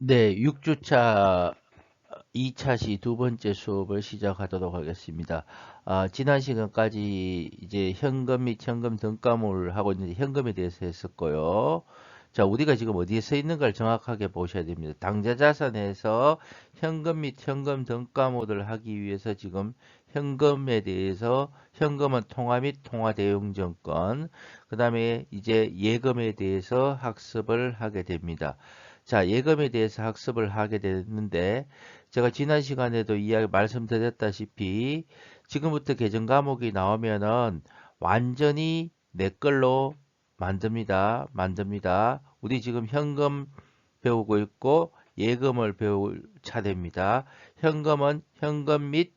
네, 6주차 2차 시 두 번째 수업을 시작하도록 하겠습니다. 지난 시간까지 이제 현금 및 현금 등가물을 하고 있는데 현금에 대해서 했었고요. 자, 우리가 지금 어디에 써 있는가를 정확하게 보셔야 됩니다. 당좌자산에서 현금 및 현금 등가물을 하기 위해서 지금 현금에 대해서 현금은 통화 및 통화 대용증권, 그 다음에 이제 예금에 대해서 학습을 하게 됩니다. 자, 예금에 대해서 학습을 하게 됐는데 제가 지난 시간에도 이야기 말씀드렸다시피 지금부터 계정 과목이 나오면은 완전히 내 걸로 만듭니다. 우리 지금 현금 배우고 있고 예금을 배울 차례입니다. 현금은 현금 및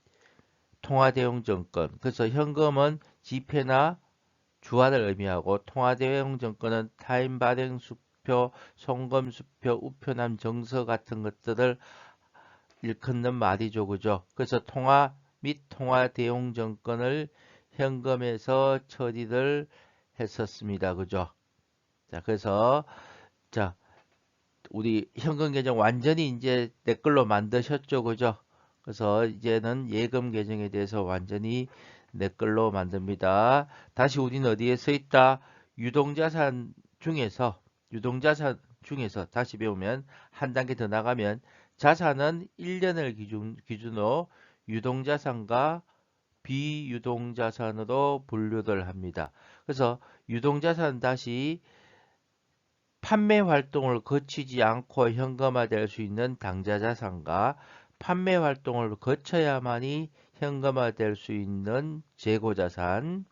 통화대용증권. 그래서 현금은 지폐나 주화를 의미하고 통화대용증권은 타임 발행 수표, 송금 수표, 우표남 정서 같은 것들을 일컫는 말이죠. 그죠? 그래서 통화 및 통화 대용 정권을 현금에서 처리를 했었습니다. 그죠? 자, 그래서 자, 우리 현금 계정 완전히 이제 내 걸로 만드셨죠. 그죠? 그래서 이제는 예금 계정에 대해서 완전히 내 걸로 만듭니다. 다시 우리는 어디에 써 있다? 유동자산 유동자산 중에서 다시 배우면 한 단계 더 나가면 자산은 1년을 기준으로 유동자산과 비유동자산으로 분류를 합니다. 그래서 유동자산 다시 판매 활동을 거치지 않고 현금화될 수 있는 당좌자산과 판매 활동을 거쳐야만이 현금화될 수 있는 재고자산,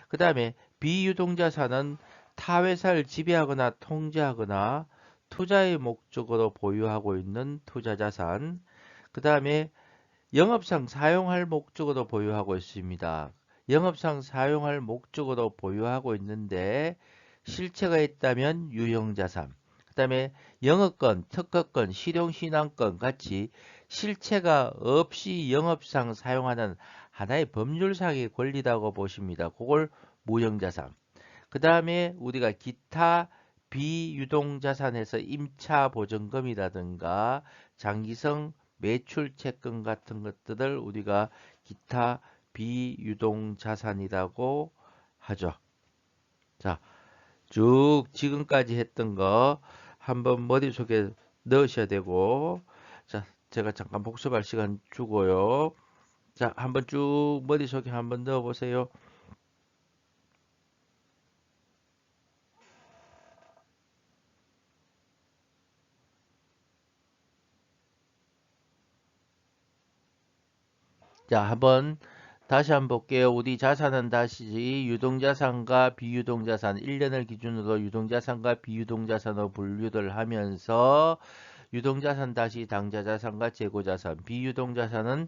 그 다음에 비유동자산은 타 회사를 지배하거나 통제하거나 투자의 목적으로 보유하고 있는 투자자산, 그 다음에 영업상 사용할 목적으로 보유하고 있습니다. 영업상 사용할 목적으로 보유하고 있는데 실체가 있다면 유형자산, 그 다음에 영업권, 특허권, 실용신앙권 같이 실체가 없이 영업상 사용하는 하나의 법률상의 권리라고 보십니다. 그걸 무형자산. 그 다음에 우리가 기타 비유동자산에서 임차보증금이라든가 장기성 매출채권 같은 것들을 우리가 기타 비유동자산이라고 하죠. 자, 쭉 지금까지 했던 거 한번 머릿속에 넣으셔야 되고, 자, 제가 잠깐 복습할 시간 주고요. 자, 한번 쭉 머릿속에 한번 넣어보세요. 자, 한번 다시 한번 볼게요. 우리 자산은 다시 유동자산과 비유동자산, 1년을 기준으로 유동자산과 비유동자산으로 분류를 하면서 유동자산 다시 당좌자산과 재고자산, 비유동자산은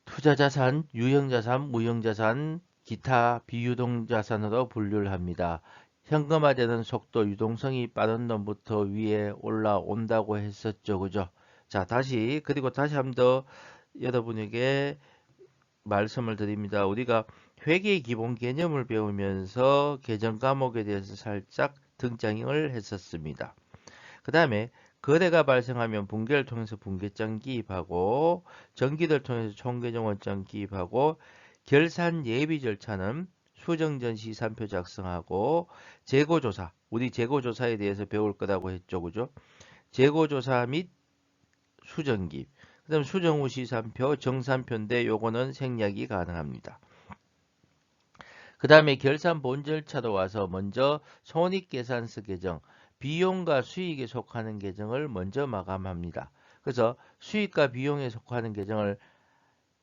투자자산, 유형자산, 무형자산, 기타 비유동자산으로 분류를 합니다. 현금화되는 속도, 유동성이 빠른 놈부터 위에 올라온다고 했었죠. 그죠? 자, 그리고 다시 한번 더 여러분에게 말씀을 드립니다. 우리가 회계의 기본 개념을 배우면서 계정 과목에 대해서 살짝 등장을 했었습니다. 그 다음에 거래가 발생하면 분계를 통해서 분계점 기입하고 정기를 통해서 총계정 원점 기입하고 결산 예비 절차는 수정전 시산표 작성하고 재고조사, 우리 재고조사에 대해서 배울 거라고 했죠. 그죠? 재고조사 및 수정기, 그 다음 수정 후 시산표, 정산표인데 요거는 생략이 가능합니다. 그 다음에 결산 본 절차로 와서 먼저 손익계산서 계정, 비용과 수익에 속하는 계정을 먼저 마감합니다. 그래서 수익과 비용에 속하는 계정을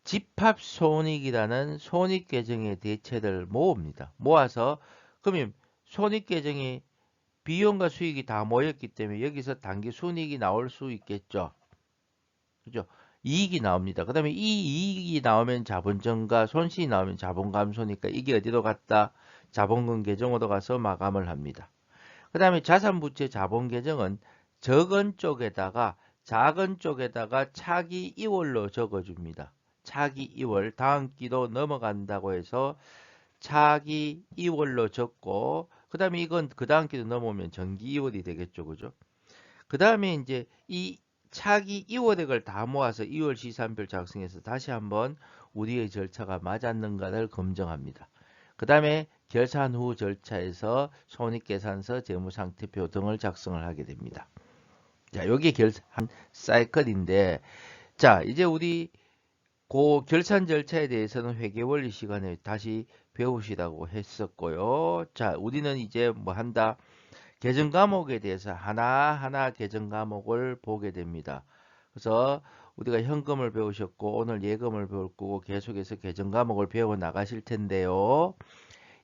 집합손익이라는 손익계정의 대체를 모읍니다. 모아서 그러면 손익계정에 비용과 수익이 다 모였기 때문에 여기서 단기 순이익이 나올 수 있겠죠. 그죠? 이익이 나옵니다. 그 다음에 이 이익이 나오면 자본 증가, 손실이 나오면 자본 감소니까 이게 어디로 갔다? 자본금 계정으로 가서 마감을 합니다. 그 다음에 자산부채 자본 계정은 적은 쪽에다가 작은 쪽에다가 차기 이월로 적어줍니다. 차기 이월, 다음 기도 넘어간다고 해서 차기 이월로 적고, 그 다음에 이건 그 다음 기도 넘어오면 정기 이월이 되겠죠. 그죠? 그 다음에 이제 이 차기 2월액을 다 모아서 2월 시산별 작성해서 다시 한번 우리의 절차가 맞았는가를 검증합니다. 그 다음에 결산 후 절차에서 손익계산서, 재무상태표 등을 작성을 하게 됩니다. 자, 여기 결산 사이클인데, 자, 이제 우리 결산 절차에 대해서는 회계원리 시간에 다시 배우시라고 했었고요. 자, 우리는 이제 뭐 한다? 계정 과목에 대해서 하나하나 계정 과목을 보게 됩니다. 그래서 우리가 현금을 배우셨고 오늘 예금을 배울 거고 계속해서 계정 과목을 배워 나가실 텐데요.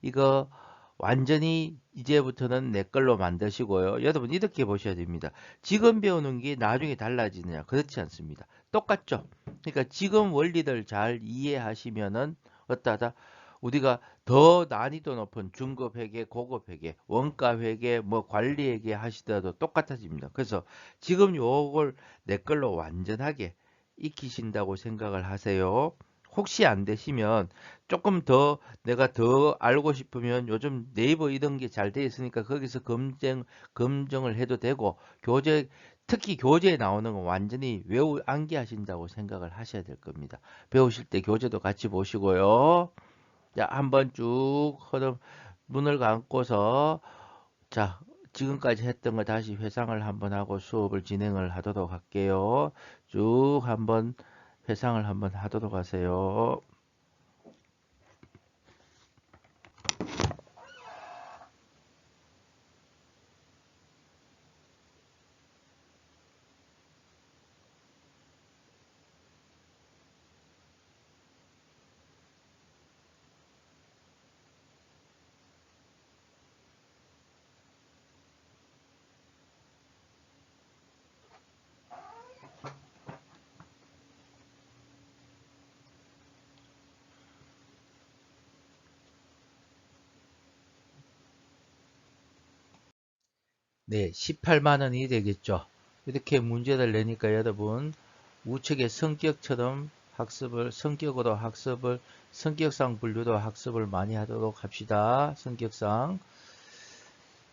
이거 완전히 이제부터는 내 걸로 만드시고요. 여러분 이렇게 보셔야 됩니다. 지금 배우는 게 나중에 달라지느냐? 그렇지 않습니다. 똑같죠? 그러니까 지금 원리들 잘 이해하시면은 어떠하다? 우리가 더 난이도 높은 중급 회계, 고급 회계, 원가 회계, 뭐 관리 회계 하시더라도 똑같아집니다. 그래서 지금 요걸 내 걸로 완전하게 익히신다고 생각을 하세요. 혹시 안 되시면 조금 더 내가 더 알고 싶으면 요즘 네이버 이런 게 잘 돼 있으니까 거기서 검증을 해도 되고 특히 교재에 나오는 건 완전히 암기하신다고 생각을 하셔야 될 겁니다. 배우실 때 교재도 같이 보시고요. 자, 한번 쭉 눈을 감고서 자, 지금까지 했던 거 다시 회상을 한번 하고 수업을 진행을 하도록 할게요. 쭉 한번 회상을 한번 하도록 하세요. 네, 18만 원이 되겠죠. 이렇게 문제를 내니까 여러분 우측의 성격처럼 성격으로 학습을, 성격상 분류도 학습을 많이 하도록 합시다. 성격상.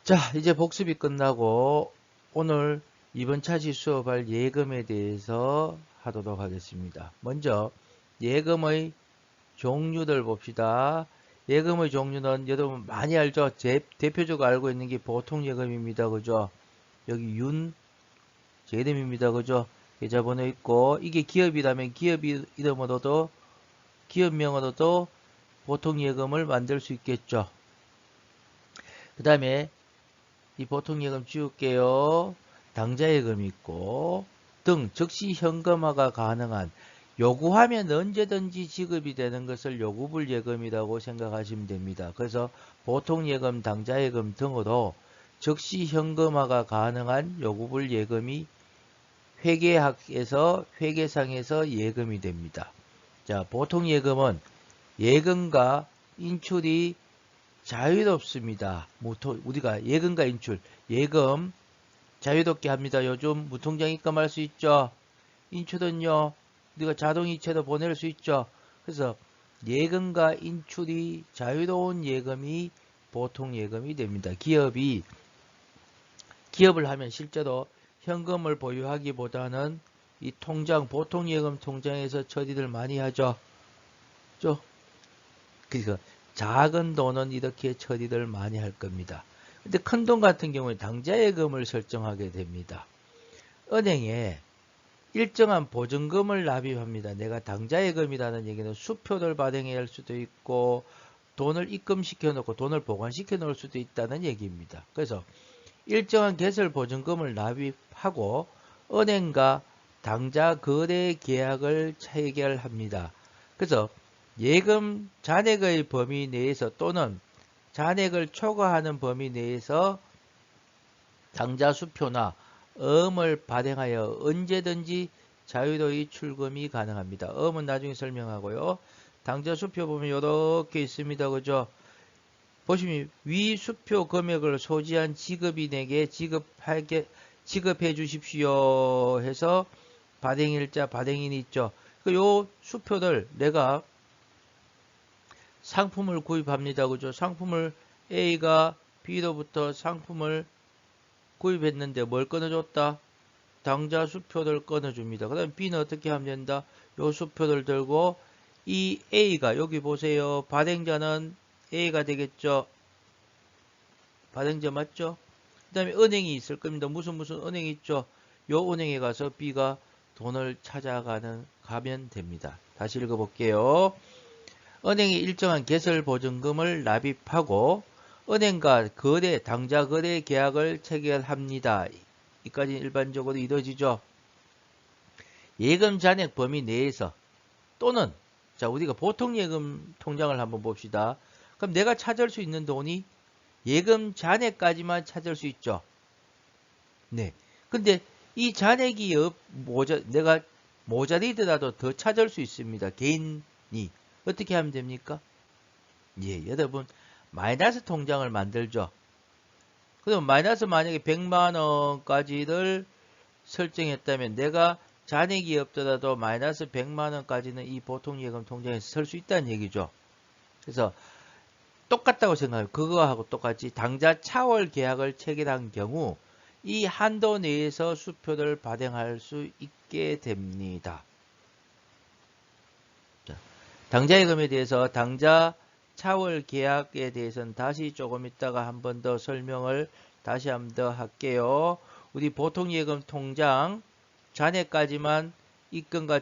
자, 이제 복습이 끝나고 오늘 이번 차시 수업할 예금에 대해서 하도록 하겠습니다. 먼저 예금의 종류들 봅시다. 예금의 종류는 여러분 많이 알죠? 대표적으로 알고 있는 게 보통 예금입니다. 그죠? 여기 윤, 제 이름입니다. 그죠? 계좌번호 있고, 이게 기업이라면 기업 이름으로도, 기업명으로도 보통 예금을 만들 수 있겠죠. 그 다음에 이 보통 예금 지울게요. 당좌 예금이 있고, 등 즉시 현금화가 가능한 요구하면 언제든지 지급이 되는 것을 요구불 예금이라고 생각하시면 됩니다. 그래서 보통 예금, 당좌 예금 등으로 즉시 현금화가 가능한 요구불 예금이 회계상에서 예금이 됩니다. 자, 보통 예금은 예금과 인출이 자유롭습니다. 우리가 예금과 인출, 예금 자유롭게 합니다. 요즘 무통장 입금할 수 있죠. 인출은요, 우리가 자동이체로 보낼 수 있죠. 그래서 예금과 인출이 자유로운 예금이 보통 예금이 됩니다. 기업을 하면 실제로 현금을 보유하기보다는 이 보통 예금 통장에서 처리를 많이 하죠. 그러니까 작은 돈은 이렇게 처리를 많이 할 겁니다. 근데 큰 돈 같은 경우에 당좌 예금을 설정하게 됩니다. 은행에 일정한 보증금을 납입합니다. 내가 당좌 예금이라는 얘기는 수표를 발행해야 할 수도 있고 돈을 입금시켜 놓고 돈을 보관시켜 놓을 수도 있다는 얘기입니다. 그래서 일정한 개설 보증금을 납입하고 은행과 당좌 거래 계약을 체결합니다. 그래서 예금 잔액의 범위 내에서 또는 잔액을 초과하는 범위 내에서 당좌 수표나 어음을 발행하여 언제든지 자유로이 출금이 가능합니다. 어음은 나중에 설명하고요. 당좌 수표 보면 이렇게 있습니다. 그죠? 보시면 위 수표 금액을 소지한 지급인에게 지급해 주십시오 해서 발행일자, 발행인이 있죠. 요 수표를 내가 상품을 구입합니다. 그죠? 상품을 A가 B로부터 상품을 구입했는데 뭘 끊어줬다? 당좌 수표를 끊어줍니다. 그 다음에 B는 어떻게 하면 된다? 요 수표를 들고 이 A가 여기 보세요. 발행자는 A가 되겠죠. 발행자 맞죠? 그 다음에 은행이 있을 겁니다. 무슨 은행이 있죠? 요 은행에 가서 B가 돈을 가면 됩니다. 다시 읽어볼게요. 은행이 일정한 개설 보증금을 납입하고 은행과 당좌 거래 계약을 체결합니다. 이까지 일반적으로 이루어지죠. 예금 잔액 범위 내에서 또는 자 우리가 보통 예금 통장을 한번 봅시다. 그럼 내가 찾을 수 있는 돈이 예금 잔액까지만 찾을 수 있죠. 네. 근데 이 잔액이 내가 모자리더라도 더 찾을 수 있습니다. 개인이 어떻게 하면 됩니까? 예, 여러분 마이너스 통장을 만들죠. 그럼 마이너스 만약에 100만 원까지를 설정했다면 내가 잔액이 없더라도 마이너스 100만 원까지는 이 보통 예금 통장에서 쓸 수 있다는 얘기죠. 그래서 똑같다고 생각해요. 그거하고 똑같이 당좌 차월 계약을 체결한 경우 이 한도 내에서 수표를 발행할 수 있게 됩니다. 자, 당좌 예금에 대해서 당좌 차월 계약에 대해서는 다시 조금 있다가 한 번 더 설명을 다시 한 번 더 할게요. 우리 보통 예금 통장 잔액까지만 입금과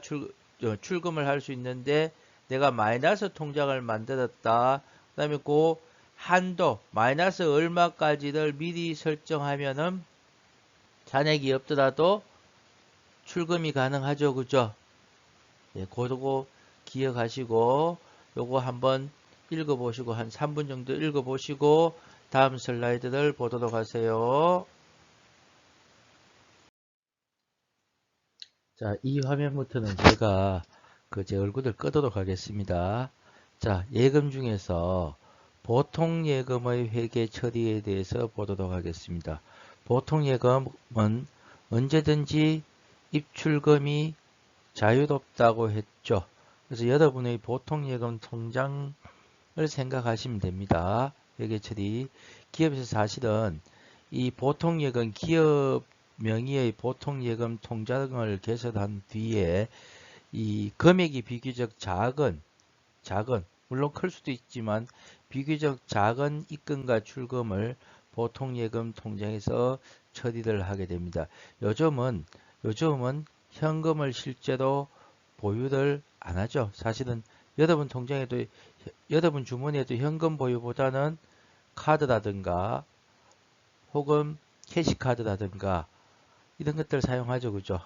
출금을 할 수 있는데 내가 마이너스 통장을 만들었다. 그 다음에 그 한도 마이너스 얼마까지를 미리 설정하면은 잔액이 없더라도 출금이 가능하죠. 그죠? 예, 그거 기억하시고 요거 한번 읽어보시고 한 3분 정도 읽어보시고 다음 슬라이드를 보도록 하세요. 자, 이 화면부터는 제가 제 얼굴을 끄도록 하겠습니다. 자, 예금 중에서 보통 예금의 회계 처리에 대해서 보도록 하겠습니다. 보통 예금은 언제든지 입출금이 자유롭다고 했죠. 그래서 여러분의 보통 예금 통장을 생각하시면 됩니다. 회계 처리. 기업에서 사실은 이 보통 예금 기업 명의의 보통 예금 통장을 개설한 뒤에 이 금액이 비교적 작은 물론 클 수도 있지만 비교적 작은 입금과 출금을 보통 예금 통장에서 처리를 하게 됩니다. 요즘은 현금을 실제로 보유를 안 하죠. 사실은 여러분 통장에도 여러분 주머니에도 현금 보유보다는 카드라든가 혹은 캐시카드라든가 이런 것들 사용하죠. 그죠?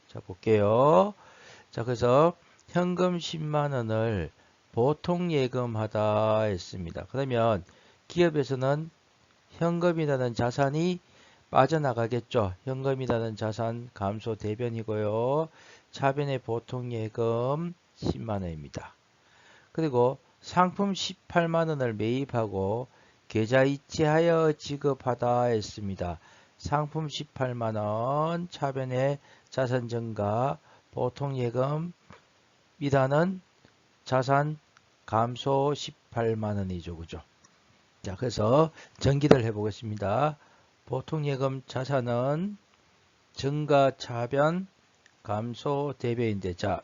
자, 볼게요. 자, 그래서 현금 10만 원을 보통 예금하다 했습니다. 그러면 기업에서는 현금이라는 자산이 빠져나가겠죠. 현금이라는 자산 감소 대변이고요. 차변의 보통 예금 10만 원입니다. 그리고 상품 18만 원을 매입하고 계좌 이체하여 지급하다 했습니다. 상품 18만 원, 차변의 자산 증가, 보통 예금이라는 자산 감소 18만 원이죠. 그죠? 자, 그래서 전기를 해보겠습니다. 보통 예금 자산은 증가 차변 감소 대변인데, 자,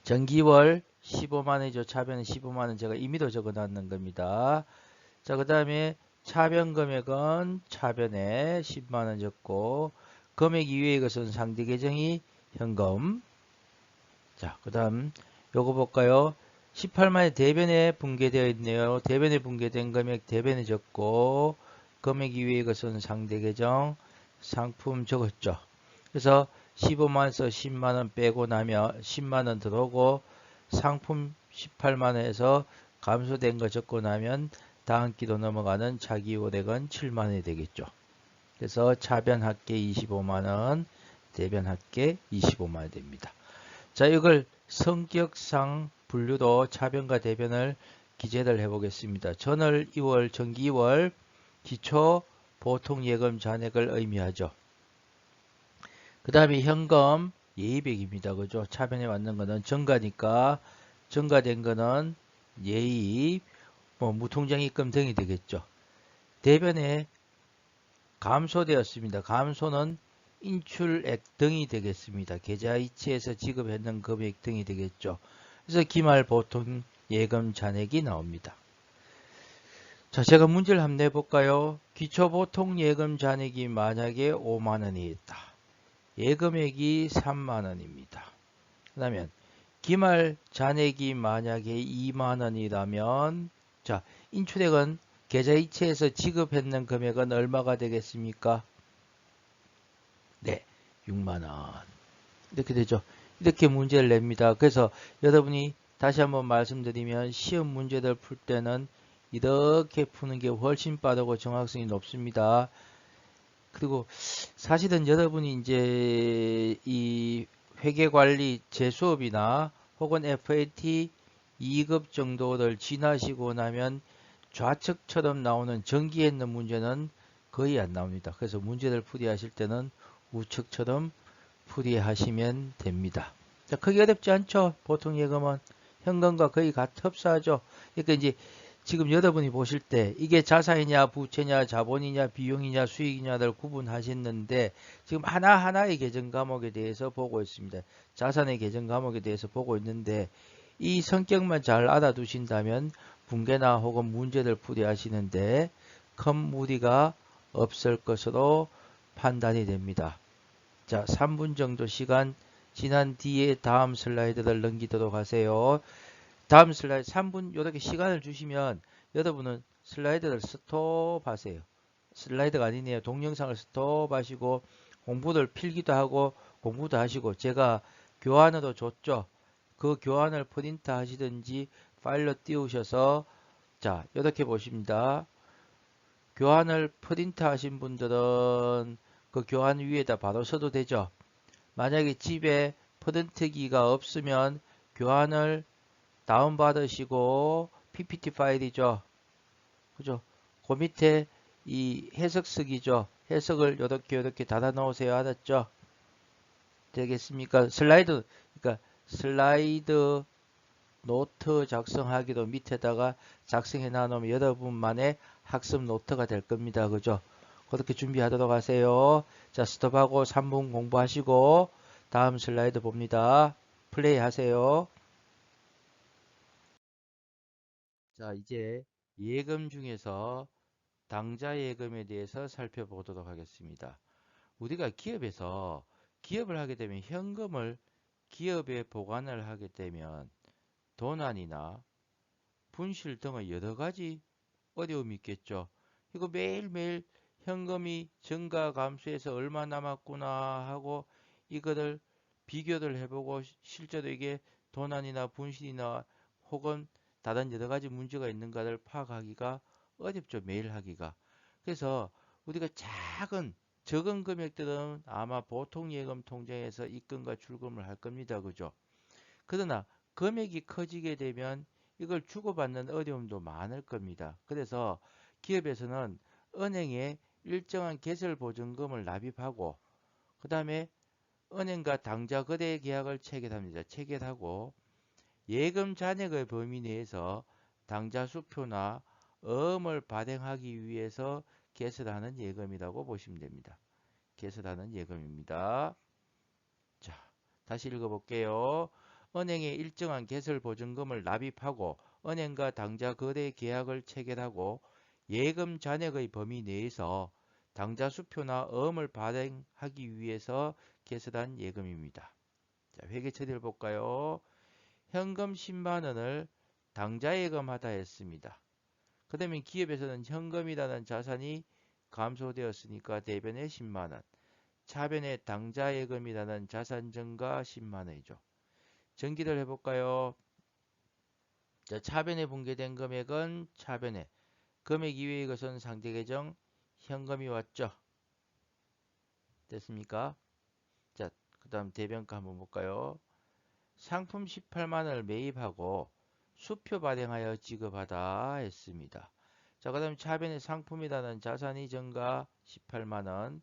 전기월 15만원이죠. 차변은 15만원 제가 임의로 적어 놨는 겁니다. 자, 그 다음에 차변 금액은 차변에 10만원 적고, 금액 이외의 것은 상대 계정이 현금. 자, 그 다음 요거 볼까요? 18만에 대변에 붕괴되어 있네요. 대변에 붕괴된 금액 대변에 적고, 금액 이외의 것은 상대 계정 상품 적었죠. 그래서 15만원에서 10만원 빼고 나면 10만원 들어오고 상품 18만원에서 감소된 거 적고 나면 다음 기로 넘어가는 차기호액은 7만원이 되겠죠. 그래서 차변 합계 25만원, 대변 합계 25만원 됩니다. 자, 이걸 성격상 분류로 차변과 대변을 기재를 해보겠습니다. 전월 2월, 정기 2월 기초 보통 예금 잔액을 의미하죠. 그 다음에 현금 예입액입니다. 그죠? 차변에 맞는 거는 증가니까 증가된 거는 예입, 무통장 입금 등이 되겠죠. 대변에 감소되었습니다. 감소는 인출액 등이 되겠습니다. 계좌이체에서 지급했는 금액 등이 되겠죠. 그래서 기말 보통 예금 잔액이 나옵니다. 자, 제가 문제를 한번 내볼까요? 기초 보통 예금 잔액이 만약에 5만 원이 있다. 예금액이 3만 원입니다. 그러면 기말 잔액이 만약에 2만 원이라면 자, 인출액은 계좌이체에서 지급했는 금액은 얼마가 되겠습니까? 네, 6만 원. 이렇게 되죠. 이렇게 문제를 냅니다. 그래서 여러분이 다시 한번 말씀드리면 시험 문제들 풀 때는 이렇게 푸는 게 훨씬 빠르고 정확성이 높습니다. 그리고 사실은 여러분이 이제 이 회계관리 재수업이나 혹은 FAT 2급 정도를 지나시고 나면 좌측처럼 나오는 전기했는 문제는 거의 안 나옵니다. 그래서 문제를 풀이하실 때는 우측처럼 풀이하시면 됩니다. 자, 크게 어렵지 않죠? 보통 예금은 현금과 거의 흡사하죠. 그러니까 이제 지금 여러분이 보실 때 이게 자산이냐 부채냐 자본이냐 비용이냐 수익이냐를 구분하셨는데 지금 하나하나의 계정 과목에 대해서 보고 있습니다. 자산의 계정 과목에 대해서 보고 있는데 이 성격만 잘 알아두신다면 분계나 혹은 문제를 풀이하시는데 큰 무리가 없을 것으로 판단이 됩니다. 자, 3분 정도 시간 지난 뒤에 다음 슬라이드를 넘기도록 하세요. 다음 슬라이드 3분 이렇게 시간을 주시면 여러분은 슬라이드를 스톱하세요. 슬라이드가 아니네요. 동영상을 스톱하시고 공부를 필기도 하고 공부도 하시고 제가 교환으로 줬죠. 그 교환을 프린트 하시든지 파일로 띄우셔서 자 이렇게 보십니다. 교환을 프린트 하신 분들은 그 교환 위에다 바로 써도 되죠. 만약에 집에 프린트기가 없으면 교환을 다운받으시고 PPT 파일이죠. 그죠? 그 밑에 이 해석쓰기죠. 해석을 이렇게 닫아 놓으세요. 알았죠? 되겠습니까? 그러니까 슬라이드 노트 작성하기도 밑에다가 작성해 놔놓으면 여러분만의 학습 노트가 될 겁니다. 그죠? 그렇게 준비하도록 하세요. 자, 스톱하고 3분 공부하시고 다음 슬라이드 봅니다. 플레이 하세요. 자, 이제 예금 중에서 당좌 예금에 대해서 살펴보도록 하겠습니다. 우리가 기업에서 기업을 하게 되면 현금을 기업에 보관을 하게 되면 도난이나 분실 등의 여러 가지 어려움이 있겠죠. 이거 매일매일 현금이 증가 감소해서 얼마 남았구나 하고 이거를 비교를 해보고 실제로 이게 도난이나 분실이나 혹은 다른 여러 가지 문제가 있는가를 파악하기가 어렵죠. 매일 하기가. 그래서 우리가 적은 금액들은 아마 보통 예금 통장에서 입금과 출금을 할 겁니다. 그죠? 그러나 금액이 커지게 되면 이걸 주고받는 어려움도 많을 겁니다. 그래서 기업에서는 은행에 일정한 개설 보증금을 납입하고 그 다음에 은행과 당좌 거래 계약을 체결합니다. 체결하고 예금 잔액의 범위 내에서 당좌 수표나 어음을 발행하기 위해서 개설하는 예금이라고 보시면 됩니다. 개설하는 예금입니다. 자, 다시 읽어볼게요. 은행에 일정한 개설 보증금을 납입하고 은행과 당좌 거래 계약을 체결하고 예금 잔액의 범위 내에서 당좌 수표나 어음을 발행하기 위해서 개설한 예금입니다. 자, 회계 처리를 볼까요? 현금 10만 원을 당좌 예금하다 했습니다. 그러면 기업에서는 현금이라는 자산이 감소되었으니까 대변에 10만 원. 차변에 당좌 예금이라는 자산 증가 10만 원이죠. 전기를 해볼까요? 자, 차변에 분괴된 금액은 차변에 금액 이외의 것은 상대 계정 현금이 왔죠. 됐습니까? 자, 그 다음 대변가 한번 볼까요? 상품 18만 원을 매입하고 수표 발행하여 지급하다 했습니다. 자, 그 다음 차변에 상품이라는 자산이 증가 18만 원,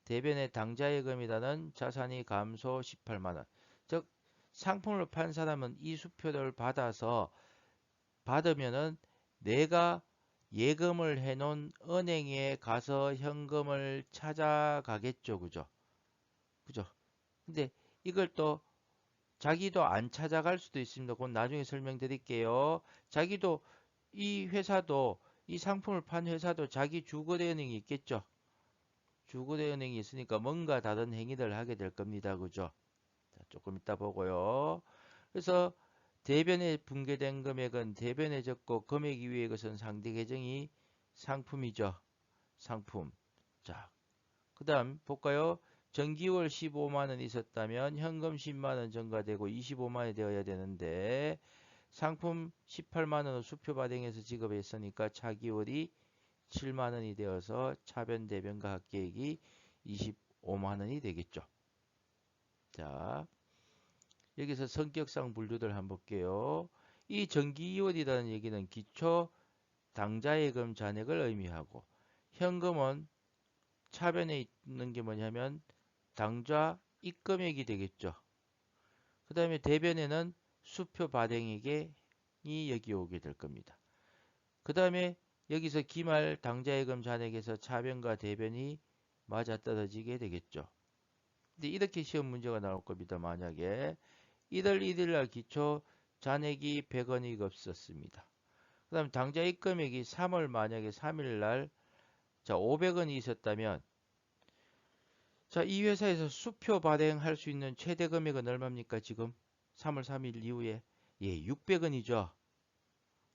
대변에 당좌예금이라는 자산이 감소 18만 원. 즉 상품을 판 사람은 이 수표를 받으면은 내가 예금을 해놓은 은행에 가서 현금을 찾아가겠죠. 그죠? 그죠? 근데 이걸 또 자기도 안 찾아갈 수도 있습니다. 그건 나중에 설명드릴게요. 자기도 이 회사도 이 상품을 판 회사도 자기 주거대은행이 있겠죠. 주거대은행이 있으니까 뭔가 다른 행위를 하게 될 겁니다. 그죠? 자, 조금 이따 보고요. 그래서 대변에 붕괴된 금액은 대변에 적고 금액 이외의 것은 상대 계정이 상품이죠. 상품. 자, 그 다음 볼까요? 정기월 15만 원 있었다면 현금 10만 원 증가되고 25만 원이 되어야 되는데 상품 18만 원 수표 발행해서 지급했으니까 차기월이 7만 원이 되어서 차변 대변과 합계액이 25만 원이 되겠죠. 자, 여기서 성격상 분류들 한번 볼게요. 이 정기이월이라는 얘기는 기초 당좌예금 잔액을 의미하고 현금은 차변에 있는 게 뭐냐면 당좌 입금액이 되겠죠. 그 다음에 대변에는 수표 발행액이 여기 오게 될 겁니다. 그 다음에 여기서 기말 당좌예금 잔액에서 차변과 대변이 맞아떨어지게 되겠죠. 근데 이렇게 시험 문제가 나올 겁니다. 만약에 1월 1일 날 기초 잔액이 100원이 없었습니다. 그 다음 당좌 입금액이 3월 만약에 3일 날 자 500원이 있었다면 자, 이 회사에서 수표 발행할 수 있는 최대 금액은 얼마입니까? 지금 3월 3일 이후에 예, 600원이죠.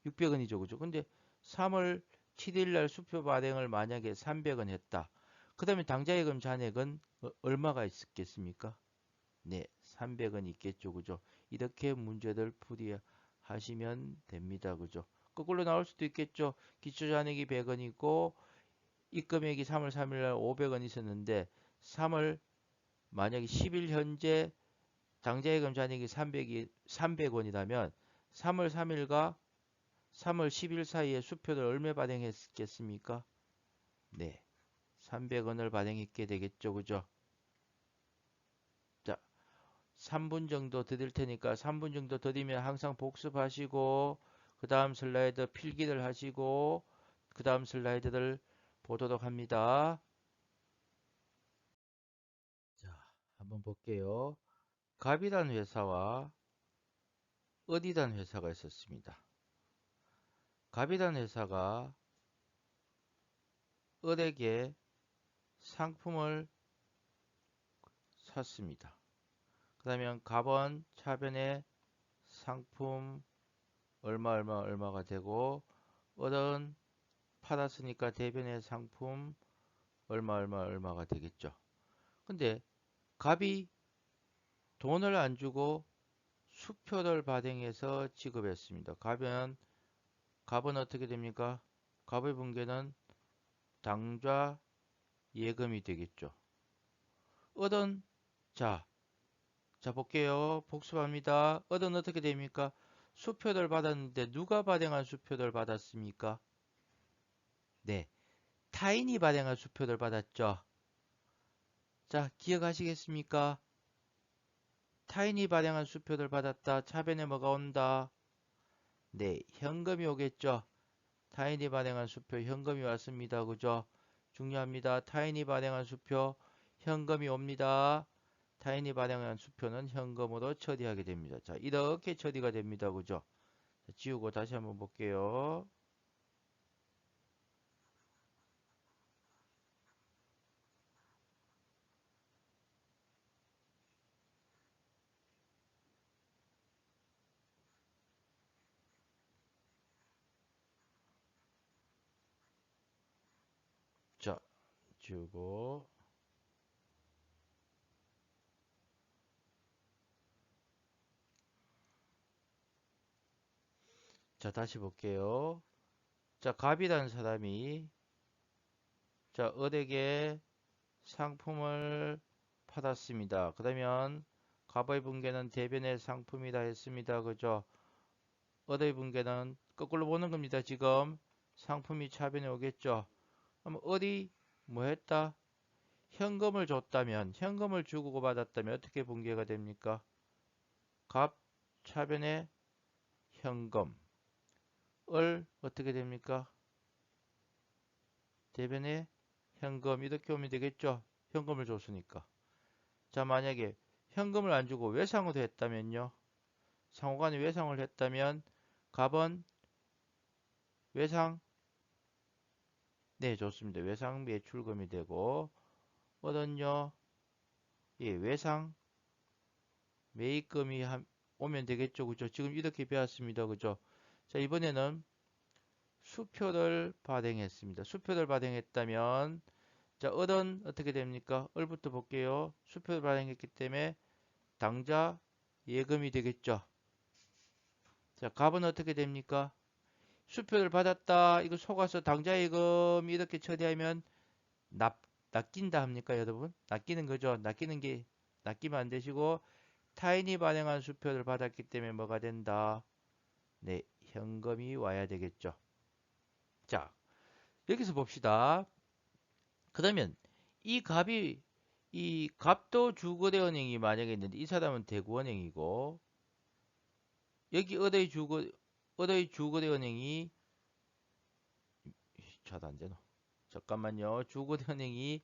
600원이죠. 그죠? 근데 3월 7일 날 수표 발행을 만약에 300원 했다. 그 다음에 당좌예금 잔액은 얼마가 있겠습니까? 네, 300원 있겠죠. 그죠? 이렇게 문제들 풀이하시면 됩니다. 그죠? 거꾸로 나올 수도 있겠죠. 기초잔액이 100원이고 입금액이 3월 3일 날 500원 있었는데 3월 만약에 10일 현재 당좌예금 잔액이 300원이라면 3월 3일과 3월 10일 사이에 수표를 얼마 발행했겠습니까? 네, 300원을 발행했게 되겠죠. 그죠? 자, 3분 정도 드릴 테니까 3분 정도 드리면 항상 복습하시고 그 다음 슬라이드 필기를 하시고 그 다음 슬라이드를 보도록 합니다. 자, 한번 볼게요. 갑이란 회사와 을이란 회사가 있었습니다. 갑이란 회사가 을에게 상품을 샀습니다. 그러면 갑은 차변에 상품 얼마가 되고 을은 팔았으니까 대변의 상품 얼마가 되겠죠. 근데 갑이 돈을 안 주고 수표를 발행해서 지급했습니다. 갑은 어떻게 됩니까? 갑의 분괴는 당좌 예금이 되겠죠. 을은 자, 자 볼게요. 복습합니다. 을은 어떻게 됩니까? 수표를 받았는데 누가 발행한 수표를 받았습니까? 네, 타인이 발행한 수표를 받았죠. 자, 기억하시겠습니까? 타인이 발행한 수표를 받았다. 차변에 뭐가 온다? 네, 현금이 오겠죠. 타인이 발행한 수표, 현금이 왔습니다. 그죠? 중요합니다. 타인이 발행한 수표, 현금이 옵니다. 타인이 발행한 수표는 현금으로 처리하게 됩니다. 자, 이렇게 처리가 됩니다. 그죠? 자, 지우고 다시 한번 볼게요. 자, 지우고. 자, 다시 볼게요. 자, 갑이라는 사람이 자, 을에게 상품을 받았습니다. 그러면 갑의 분계는 대변의 상품이다 했습니다. 그죠? 을의 분계는 거꾸로 보는 겁니다. 지금 상품이 차변에 오겠죠. 그럼 을이 뭐 했다? 현금을 줬다면, 현금을 주고 받았다면 어떻게 분계가 됩니까? 갑 차변에 현금, 을 어떻게 됩니까? 대변에 현금 이렇게 오면 되겠죠. 현금을 줬으니까. 자, 만약에 현금을 안 주고 외상으로 했다면요. 상호간에 외상을 했다면 갑은 외상, 네, 좋습니다. 외상 매출금이 되고 얻은요, 예, 외상 매입금이 오면 되겠죠. 그죠? 지금 이렇게 배웠습니다. 그죠? 자, 이번에는 수표를 발행했습니다. 수표를 발행했다면 자, 얻은 어떻게 됩니까? 을부터 볼게요. 수표를 발행했기 때문에 당좌 예금이 되겠죠. 자, 갑은 어떻게 됩니까? 수표를 받았다. 이거 속아서 당좌 예금 이렇게 처리하면 낚인다 합니까, 여러분? 낚이는 거죠. 낚이면 안 되시고 타인이 발행한 수표를 받았기 때문에 뭐가 된다? 네, 현금이 와야 되겠죠. 자, 여기서 봅시다. 그러면 이 갑이 이 갑도 주거래은행이 만약에 있는데 이 사람은 대구은행이고 여기 얻의 주거래은행이 잘 안 되노. 잠깐만요. 주거래은행이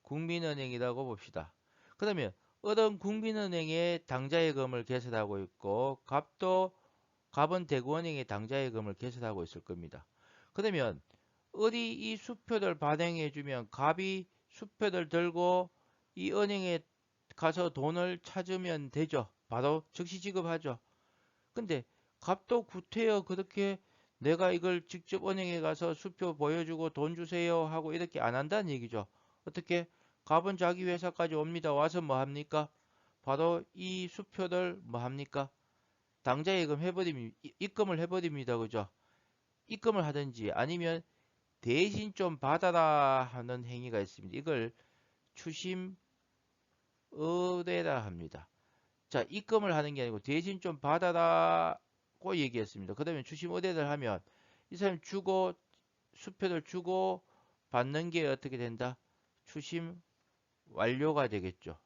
국민은행이라고 봅시다. 그러면 얻은 국민은행에 당좌예금을 개설하고 있고 갑은 대구은행에 당좌예금을 개설하고 있을 겁니다. 그러면 어디 이 수표를 발행해주면 갑이 수표를 들고 이 은행에 가서 돈을 찾으면 되죠. 바로 즉시 지급하죠. 근데 갑도 구태여 그렇게 내가 이걸 직접 은행에 가서 수표 보여주고 돈 주세요 하고 이렇게 안 한다는 얘기죠. 어떻게? 갑은 자기 회사까지 옵니다. 와서 뭐 합니까? 바로 이 수표를 뭐 합니까? 당좌예금 입금을 해버립니다. 그죠? 입금을 하든지 아니면 대신 좀 받아라 하는 행위가 있습니다. 이걸 추심 의뢰라 합니다. 자, 입금을 하는 게 아니고 대신 좀 받아라고 얘기했습니다. 그러면 추심 의뢰를 하면 이 사람이 주고 수표를 주고 받는 게 어떻게 된다? 추심 완료가 되겠죠.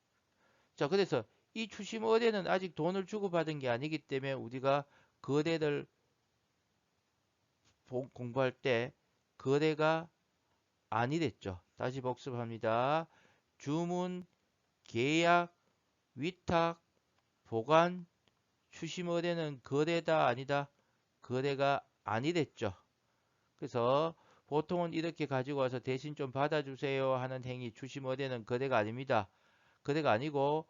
자, 그래서 이 추심 의뢰는 아직 돈을 주고 받은 게 아니기 때문에 우리가 거래를 공부할 때 거래가 아니랬죠. 다시 복습합니다. 주문, 계약, 위탁, 보관, 추심 의뢰는 거래다 아니다? 거래가 아니랬죠. 그래서 보통은 이렇게 가지고 와서 대신 좀 받아주세요 하는 행위 추심 의뢰는 거래가 아닙니다. 거래가 아니고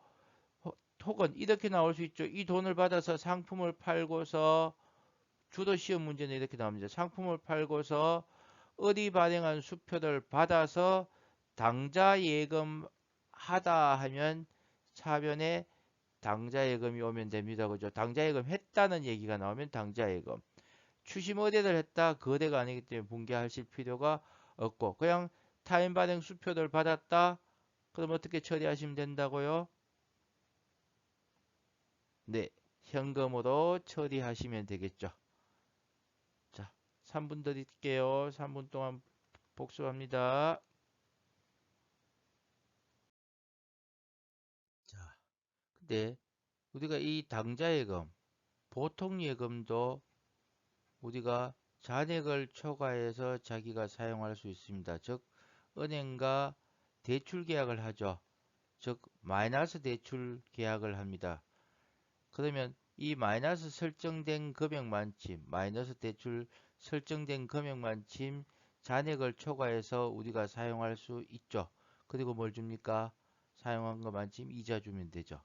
혹은 이렇게 나올 수 있죠. 이 돈을 받아서 상품을 팔고서 주로 시험 문제는 이렇게 나옵니다. 상품을 팔고서 어디 발행한 수표를 받아서 당좌 예금하다 하면 차변에 당좌 예금이 오면 됩니다. 그죠? 당좌 예금 했다는 얘기가 나오면 당좌 예금. 추심 의뢰를 했다. 거래가 아니기 때문에 붕괴하실 필요가 없고 그냥 타인 발행 수표를 받았다. 그럼 어떻게 처리하시면 된다고요? 네, 현금으로 처리하시면 되겠죠. 자, 3분 드릴게요. 3분 동안 복습합니다. 자, 근데 우리가 이 당좌예금, 보통예금도 우리가 잔액을 초과해서 자기가 사용할 수 있습니다. 즉, 은행과 대출 계약을 하죠. 즉, 마이너스 대출 계약을 합니다. 그러면 이 마이너스 설정된 금액만큼, 마이너스 대출 설정된 금액만큼 잔액을 초과해서 우리가 사용할 수 있죠. 그리고 뭘 줍니까? 사용한 것만큼 이자 주면 되죠.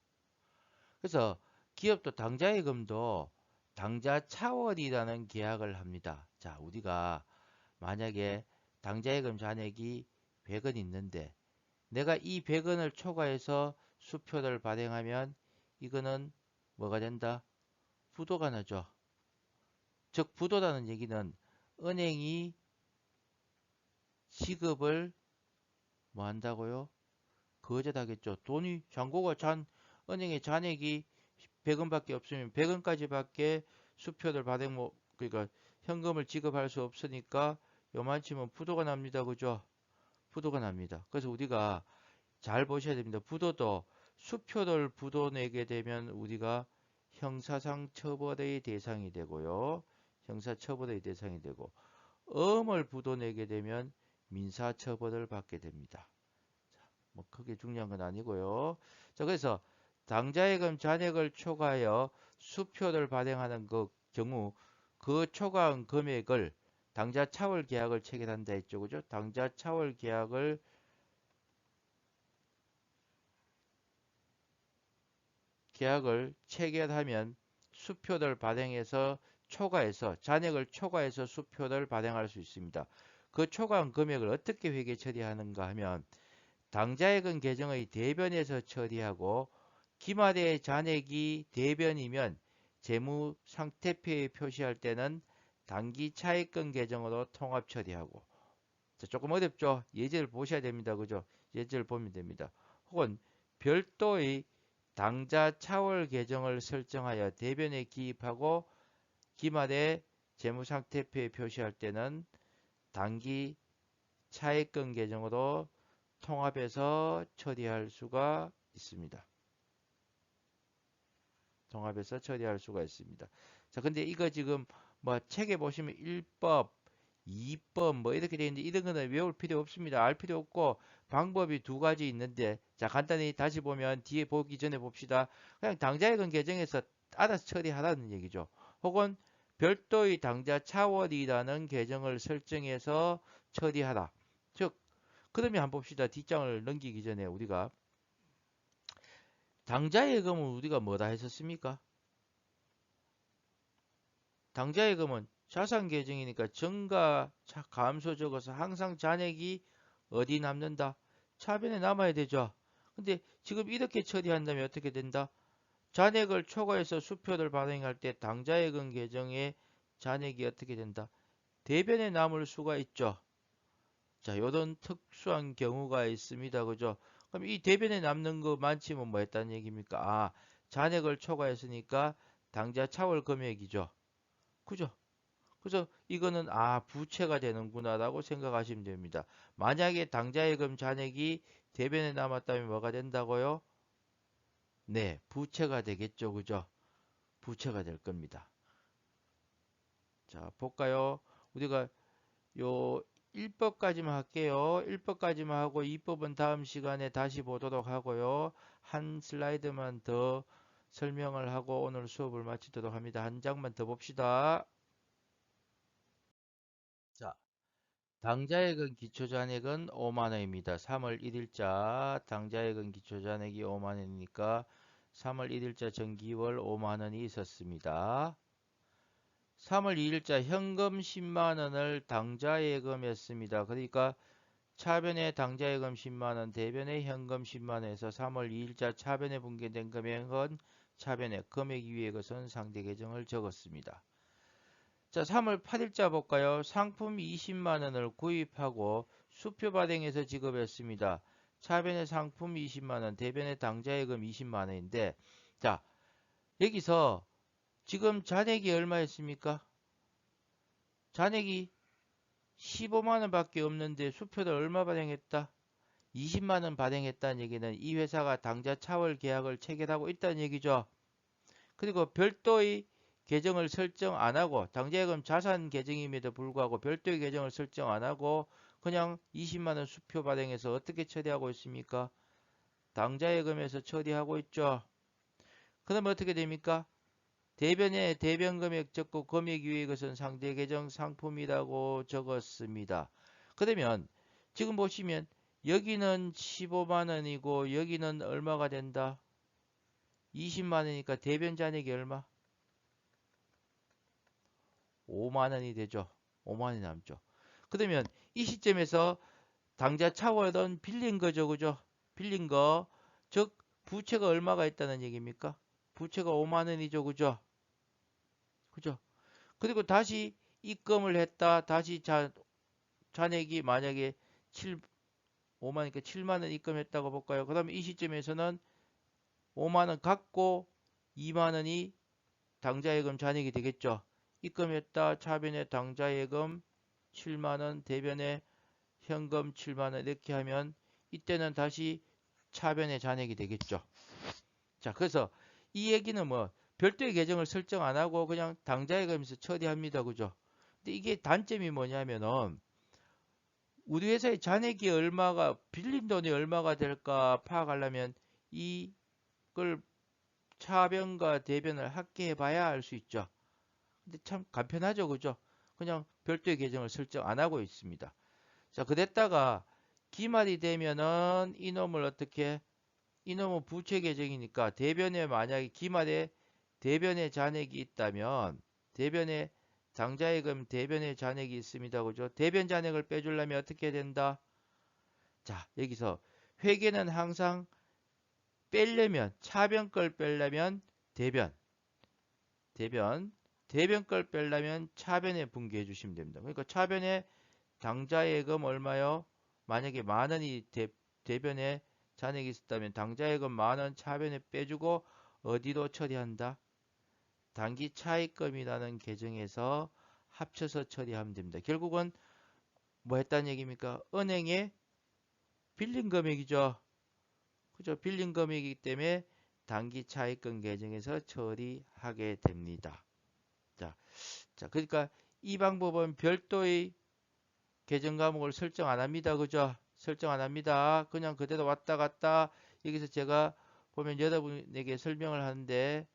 그래서 기업도 당좌예금도 당좌 차월이라는 계약을 합니다. 자, 우리가 만약에 당좌예금 잔액이 100원 있는데 내가 이 100원을 초과해서 수표를 발행하면 이거는 뭐가 된다? 부도가 나죠. 즉 부도라는 얘기는 은행이 지급을 뭐 한다고요? 거절하겠죠. 돈이 잔고가 은행의 잔액이 100원밖에 없으면 100원까지밖에 수표를 발행 뭐 그러니까 현금을 지급할 수 없으니까 요만치면 부도가 납니다. 그죠? 부도가 납니다. 그래서 우리가 잘 보셔야 됩니다. 부도도 수표를 부도 내게 되면 우리가 형사상 처벌의 대상이 되고요. 형사 처벌의 대상이 되고 음을 부도 내게 되면 민사 처벌을 받게 됩니다. 뭐 크게 중요한 건 아니고요. 자, 그래서 당좌예금 잔액을 초과하여 수표를 발행하는 그 경우 그 초과한 금액을 당좌 차월 계약을 체결한다 했죠. 그죠? 당좌 차월 계약을 체결하면 수표를 발행해서 초과해서 잔액을 초과해서 수표를 발행할 수 있습니다. 그 초과한 금액을 어떻게 회계 처리하는가 하면 당좌예금 계정의 대변에서 처리하고 기말의 잔액이 대변이면 재무 상태표에 표시할 때는 당기 차입금 계정으로 통합 처리하고 자, 조금 어렵죠? 예제를 보셔야 됩니다. 그죠? 예제를 보면 됩니다. 혹은 별도의 당좌 차월 계정을 설정하여 대변에 기입하고 기말에 재무상태표에 표시할 때는 당기 차입금 계정으로 통합해서 처리할 수가 있습니다. 통합해서 처리할 수가 있습니다. 자, 근데 이거 지금 뭐 책에 보시면 1법, 2법 뭐 이렇게 되어 있는데 이런 거는 외울 필요 없습니다. 알 필요 없고 방법이 두 가지 있는데 자, 간단히 다시 보면 뒤에 보기 전에 봅시다. 그냥 당좌예금 계정에서 알아서 처리하라는 얘기죠. 혹은 별도의 당좌 차월이라는 계정을 설정해서 처리하라. 즉, 그러면 한번 봅시다. 뒷장을 넘기기 전에 우리가 당좌예금은 우리가 뭐다 했었습니까? 당좌예금은 자산 계정이니까 증가 감소 적어서 항상 잔액이 어디 남는다? 차변에 남아야 되죠. 근데 지금 이렇게 처리한다면 어떻게 된다? 잔액을 초과해서 수표를 발행할 때 당좌예금 계정의 잔액이 어떻게 된다? 대변에 남을 수가 있죠. 자, 요런 특수한 경우가 있습니다. 그죠? 그럼 이 대변에 남는 거 많지면 뭐 했다는 얘기입니까? 아, 잔액을 초과했으니까 당좌 차월 금액이죠. 그죠? 그래서 이거는 아, 부채가 되는구나라고 생각하시면 됩니다. 만약에 당좌예금 잔액이 대변에 남았다면 뭐가 된다고요? 네, 부채가 되겠죠. 그죠? 부채가 될 겁니다. 자, 볼까요? 우리가 요 1법까지만 할게요. 1법까지만 하고 2법은 다음 시간에 다시 보도록 하고요. 한 슬라이드만 더 설명을 하고 오늘 수업을 마치도록 합니다. 한 장만 더 봅시다. 자, 당좌예금 기초잔액은 5만 원입니다. 3월 1일자 당좌예금 기초잔액이 5만 원이니까 3월 1일자 정기월 5만 원이 있었습니다. 3월 2일자 현금 10만 원을 당좌예금했습니다. 그러니까 차변에 당좌예금 10만 원, 대변에 현금 10만 원에서 3월 2일자 차변에 분괴된 금액은 차변에 금액 위에 것은 상대 계정을 적었습니다. 자, 3월 8일자 볼까요? 상품 20만 원을 구입하고 수표 발행해서 지급했습니다. 차변에 상품 20만 원, 대변에 당좌예금 20만 원인데 자, 여기서 지금 잔액이 얼마였습니까? 잔액이 15만 원밖에 없는데 수표를 얼마 발행했다? 20만 원 발행했다는 얘기는 이 회사가 당좌 차월 계약을 체결하고 있다는 얘기죠. 그리고 별도의 계정을 설정 안 하고 당좌예금 자산 계정임에도 불구하고 별도의 계정을 설정 안 하고 그냥 20만 원 수표 발행해서 어떻게 처리하고 있습니까? 당좌예금에서 처리하고 있죠. 그러면 어떻게 됩니까? 대변에 대변 금액 적고 금액 위의 것은 상대 계정 상품이라고 적었습니다. 그러면 지금 보시면 여기는 15만 원이고 여기는 얼마가 된다? 20만 원이니까 대변 잔액이 얼마? 5만 원이 되죠. 5만 원이 남죠. 그러면 이 시점에서 당좌 차월은 빌린 거죠. 그죠? 빌린 거. 즉 부채가 얼마가 있다는 얘기입니까? 부채가 5만 원이죠. 그죠? 그죠? 그리고 다시 입금을 했다. 다시 잔액이 만약에 5만이니까 7만 원 입금했다고 볼까요? 그러면 이 시점에서는 5만 원 갖고 2만 원이 당좌예금 잔액이 되겠죠. 입금했다. 차변에 당좌예금 7만 원, 대변에 현금 7만 원 이렇게 하면 이때는 다시 차변의 잔액이 되겠죠. 자, 그래서 이 얘기는 뭐 별도의 계정을 설정 안 하고 그냥 당좌예금에서 처리합니다. 그죠? 근데 이게 단점이 뭐냐면은 우리 회사의 잔액이 얼마가, 빌린 돈이 얼마가 될까 파악하려면 이걸 차변과 대변을 합계해 봐야 알 수 있죠. 근데 참 간편하죠, 그죠? 그냥 별도의 계정을 설정 안 하고 있습니다. 자, 그랬다가 기말이 되면은 이놈을 어떻게, 이놈은 부채 계정이니까 대변에 만약에 기말에 대변의 잔액이 있다면 대변에 당좌예금 대변의 잔액이 있습니다. 그죠? 대변 잔액을 빼주려면 어떻게 된다? 자, 여기서 회계는 항상 빼려면 차변 걸 빼려면 대변, 대변, 대변 걸 빼려면 차변에 분기해 주시면 됩니다. 그러니까 차변에 당좌예금 얼마요? 만약에 만 원이 대변에 잔액이 있었다면 당좌예금 만 원 차변에 빼주고 어디로 처리한다? 단기 차입금이라는 계정에서 합쳐서 처리하면 됩니다. 결국은 뭐 했다는 얘기입니까? 은행에 빌린 금액이죠. 그죠? 빌린 금액이기 때문에 단기 차입금 계정에서 처리하게 됩니다. 자, 그러니까 이 방법은 별도의 계정 과목을 설정 안 합니다. 그죠? 설정 안 합니다. 그냥 그대로 왔다 갔다 여기서 제가 보면 여러분에게 설명을 하는데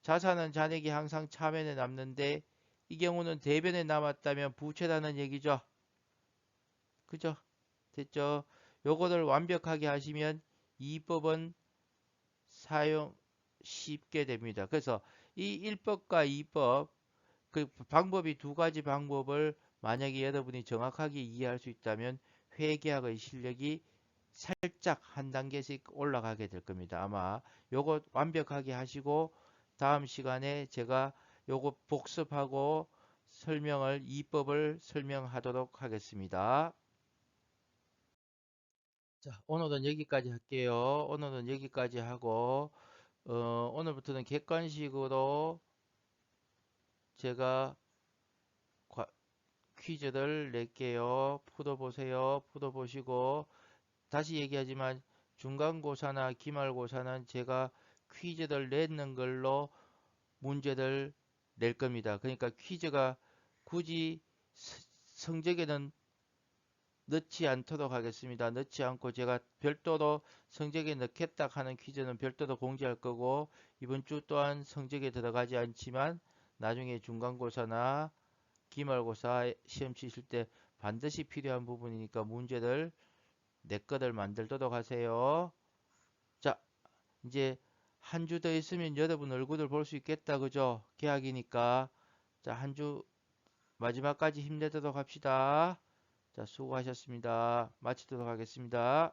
자산은 잔액이 항상 차변에 남는데 이 경우는 대변에 남았다면 부채라는 얘기죠. 그죠? 됐죠? 요거를 완벽하게 하시면 이법은 사용 쉽게 됩니다. 그래서 이 1법과 2법 그 방법이 두 가지 방법을 만약에 여러분이 정확하게 이해할 수 있다면 회계학의 실력이 살짝 한 단계씩 올라가게 될 겁니다. 아마 요거 완벽하게 하시고 다음 시간에 제가 요거 복습하고 설명을 이법을 설명하도록 하겠습니다. 자, 오늘은 여기까지 할게요. 오늘은 여기까지 하고 오늘부터는 객관식으로 제가 퀴즈를 낼게요. 풀어보세요. 풀어보시고 다시 얘기하지만 중간고사나 기말고사는 제가 퀴즈를 내는 걸로 문제를 낼 겁니다. 그러니까 퀴즈가 굳이 성적에는 넣지 않도록 하겠습니다. 넣지 않고 제가 별도로 성적에 넣겠다 하는 퀴즈는 별도로 공지할 거고 이번 주 또한 성적에 들어가지 않지만 나중에 중간고사나 기말고사 시험 치실 때 반드시 필요한 부분이니까 문제를 내 거를 만들도록 하세요. 자, 이제 한 주 더 있으면 여러분 얼굴을 볼 수 있겠다. 그죠? 개학이니까. 자, 한 주 마지막까지 힘내도록 합시다. 자, 수고하셨습니다. 마치도록 하겠습니다.